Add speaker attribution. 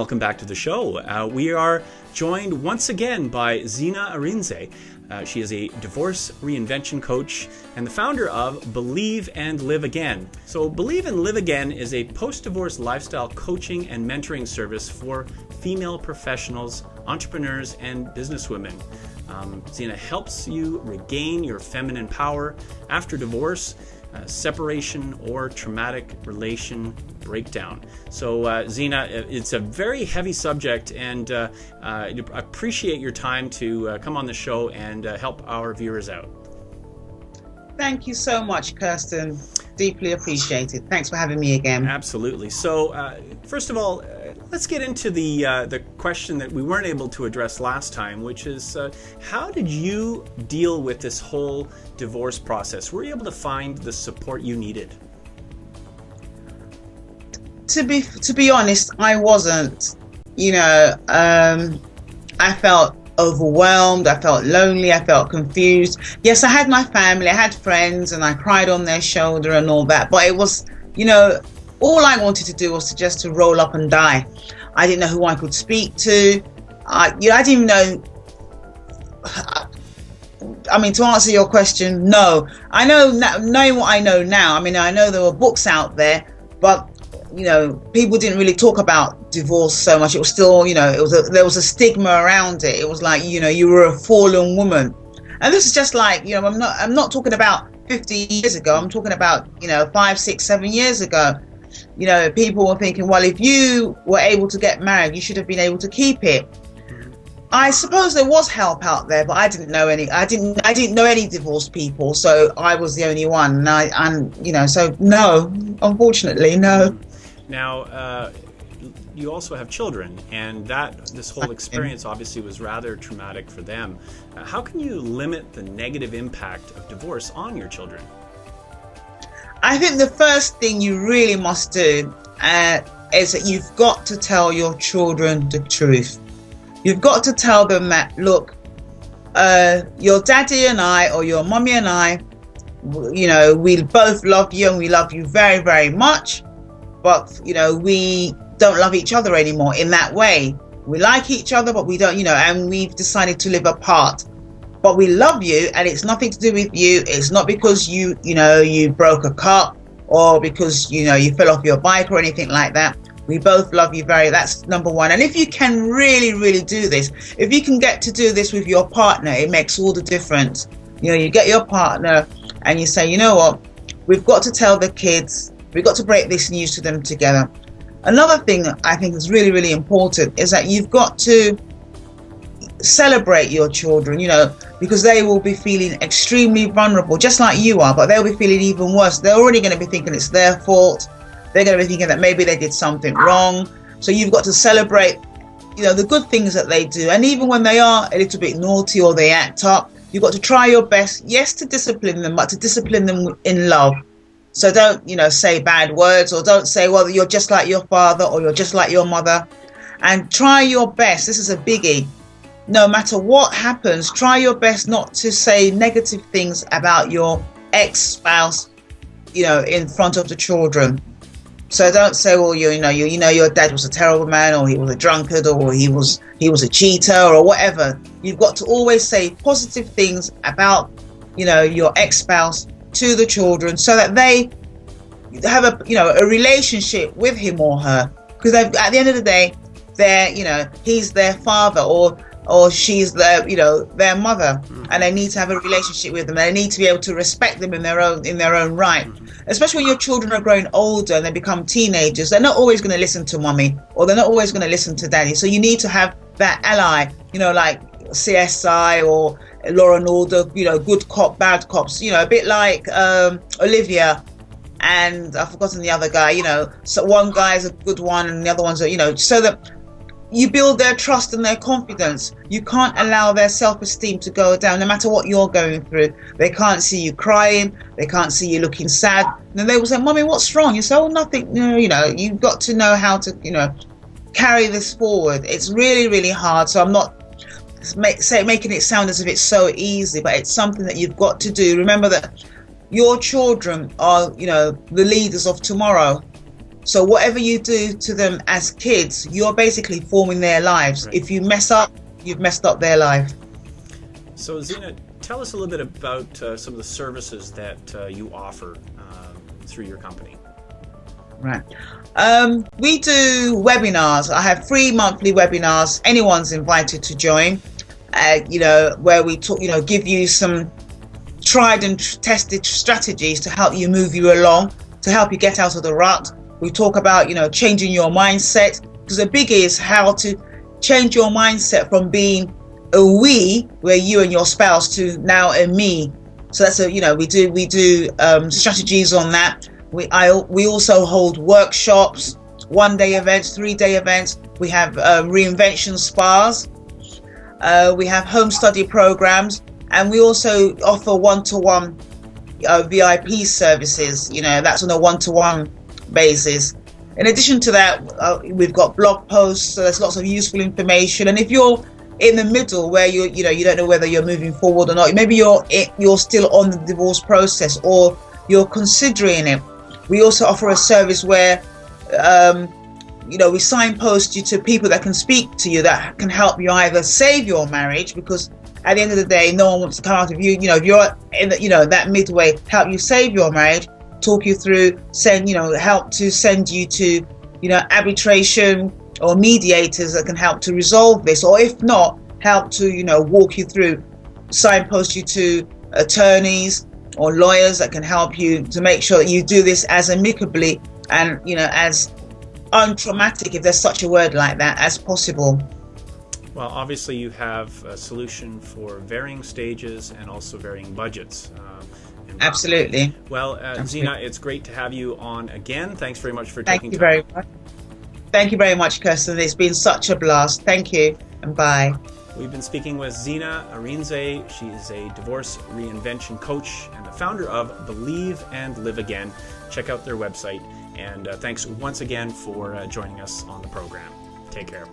Speaker 1: welcome back to the show. We are joined once again by Zina2. She is a divorce reinvention coach and the founder of Believe and Live Again. So Believe and Live Again is a post-divorce lifestyle coaching and mentoring service for female professionals, entrepreneurs, and businesswomen. Zina helps you regain your feminine power after divorce, separation, or traumatic relation breakdown. So Zina, it's a very heavy subject, and I appreciate your time to come on the show and help our viewers out.
Speaker 2: Thank you so much, Kirsten. Deeply appreciated. Thanks for having me again.
Speaker 1: Absolutely. So first of all, let's get into the question that we weren't able to address last time, which is how did you deal with this whole divorce process? Were you able to find the support you needed?
Speaker 2: To be honest, I wasn't. You know, I felt overwhelmed, I felt lonely, I felt confused. Yes, I had my family, I had friends, and I cried on their shoulder and all that, but it was, you know, all I wanted to do was just to roll up and die. I didn't know who I could speak to. I didn't even know. I mean, to answer your question, no. I know, knowing what I know now, I mean, I know there were books out there, but you know, people didn't really talk about divorce so much. It was still, you know, there was a stigma around it. It was like, you know, you were a fallen woman. And this is just like, you know, I'm not talking about 50 years ago. I'm talking about, you know, 5, 6, 7 years ago. You know, people were thinking, well, if you were able to get married, you should have been able to keep it. I suppose there was help out there, but I didn't know any. I didn't know any divorced people, so I was the only one. And you know, so no, unfortunately, no.
Speaker 1: Now, you also have children, and this whole experience obviously was rather traumatic for them. How can you limit the negative impact of divorce on your children?
Speaker 2: I think the first thing you really must do is that you've got to tell your children the truth. You've got to tell them that, look, your daddy and I, or your mommy and I, you know, we both love you and we love you very, very much. But, you know, we don't love each other anymore in that way. We like each other, but we don't, you know, and we've decided to live apart. But we love you, and it's nothing to do with you. It's not because you know, you broke a cup, or because, you know, you fell off your bike or anything like that. We both love you that's number one. And if you can really, really do this, if you can get to do this with your partner, it makes all the difference. You know, you get your partner and you say, you know what, we've got to tell the kids, we've got to break this news to them together. Another thing I think is really, really important is that you've got to celebrate your children, you know, because they will be feeling extremely vulnerable, just like you are, but they'll be feeling even worse. They're already going to be thinking it's their fault. They're going to be thinking that maybe they did something wrong. So you've got to celebrate, you know, the good things that they do. And even when they are a little bit naughty or they act up, you've got to try your best, yes, to discipline them, but to discipline them in love. So don't, you know, say bad words, or don't say, well, you're just like your father or you're just like your mother. And try your best. This is a biggie. No matter what happens, try your best not to say negative things about your ex-spouse, you know, in front of the children. So don't say, well, you know, your dad was a terrible man, or he was a drunkard, or he was a cheater, or whatever. You've got to always say positive things about, you know, your ex-spouse to the children, so that they have a, you know, a relationship with him or her. Because at the end of the day, they're, you know, he's their father, or she's their, you know, their mother, and they need to have a relationship with them. They need to be able to respect them in their own right. Especially when your children are growing older and they become teenagers, they're not always going to listen to mommy, or they're not always going to listen to daddy. So you need to have that ally, you know, like CSI or Law and Order, you know, good cop, bad cops, you know, a bit like Olivia and I've forgotten the other guy, you know. So one guy is a good one and the other one's a, you know, so that you build their trust and their confidence. You can't allow their self-esteem to go down, no matter what you're going through. They can't see you crying. They can't see you looking sad. And then they will say, Mommy, what's wrong? You say, oh, nothing. You know, you've got to know how to, you know, carry this forward. It's really, really hard. So I'm not making it sound as if it's so easy, but it's something that you've got to do. Remember that your children are, you know, the leaders of tomorrow. So whatever you do to them as kids, you're basically forming their lives.
Speaker 1: Right.
Speaker 2: If you mess up, you've messed up their life.
Speaker 1: So Zina, tell us a little bit about some of the services that you offer through your company.
Speaker 2: Right. We do webinars. I have 3 monthly webinars. Anyone's invited to join. Where we talk, give you some tried and tested strategies to help you move you along, to help you get out of the rut. We talk about, changing your mindset, because the biggie is how to change your mindset from being a we, where you and your spouse, to now a me. So that's we do strategies on that. We also hold workshops, 1-day events, 3-day events. We have reinvention spas. We have home study programs, and we also offer one-to-one VIP services. That's on a one-to-one basis. In addition to that, we've got blog posts, so there's lots of useful information. And if you're in the middle, where you don't know whether you're moving forward or not, maybe you're still on the divorce process, or you're considering it, we also offer a service where we signpost you to people that can speak to you, that can help you either save your marriage, because at the end of the day, no one wants to come out of you. If you're in that midway, help you save your marriage, talk you through, help to send you to arbitration or mediators that can help to resolve this, or if not, help to walk you through, signpost you to attorneys or lawyers that can help you to make sure that you do this as amicably and as untraumatic, if there's such a word like that, as possible.
Speaker 1: Well, obviously you have a solution for varying stages and also varying budgets.
Speaker 2: Absolutely.
Speaker 1: Well, Zina, it's great to have you on again. Thanks very much for
Speaker 2: Thank
Speaker 1: taking time.
Speaker 2: you very much. Thank you very much, Kirsten. It's been such a blast. Thank you, and bye.
Speaker 1: We've been speaking with Zina2. She is a divorce reinvention coach and the founder of Believe and Live Again. Check out their website. And thanks once again for joining us on the program. Take care.